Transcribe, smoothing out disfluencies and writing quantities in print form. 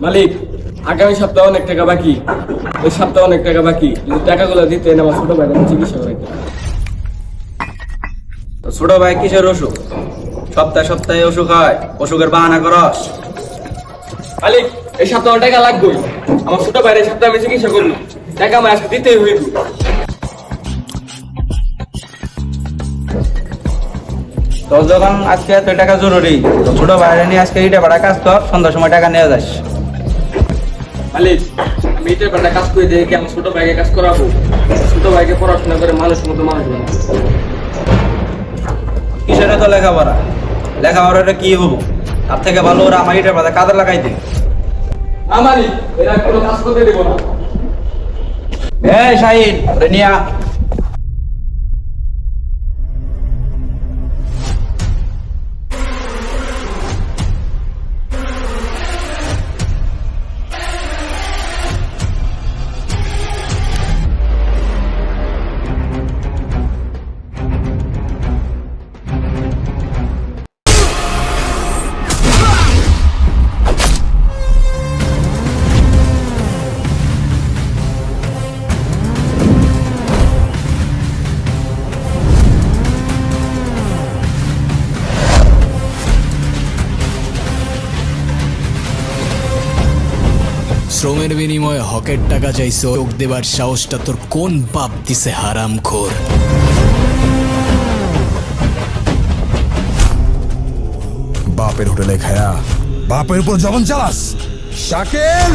মালিক, আগামী সপ্তাহে অনেক টাকা বাকি, ওই সপ্তাহে অনেক টাকা বাকি, যদি টাকাগুলো দিতেন আমার ছোট ভাই চিকিৎসা করাইতে। ছোট ভাই কিসের অসুখ? সপ্তাহে সপ্তাহে অসুখ হয়, অসুখের বাহানা করস। মালিক, এই সপ্তাহে টাকা লাগবেই, আমার ছোট ভাইয়ের এই সপ্তাহে আমি চিকিৎসা করবো, টাকা আমার আজকে দিতেই হইব। তোর যখন আজকে এত টাকা জরুরি, তো ছোট ভাইরা নিয়ে আজকে ইটা ভাড়া কাজ কর, সন্ধ্যার সময় টাকা নিয়ে যাস। মালিক, আমি এটার বেলা কাজ করে দিয়ে কি আমার ছোট ভাইকে কাজ করাবো? ছোট ভাইকে পড়াশোনা করে মানুষ মতো মানুষ বানাবো। কিসের তো লেখাপড়া, লেখাপড়াটা কি হবো? তার থেকে ভালো ওরা আমার ইটার ভাড়া কাজে লাগাই দে। মালিক, এরা কোনো কাজ করতে দেবো না। এই শাহিন, ওরে নিয়া। শ্রমের বিনিময়ে হকের টাকা চাইছো, যোগ দেবার সাহসটা তোর কোন বাপ দিছে হারামখোর? বাপের হোটেলে খায়া বাপের উপর জবান চালাস শাকিল।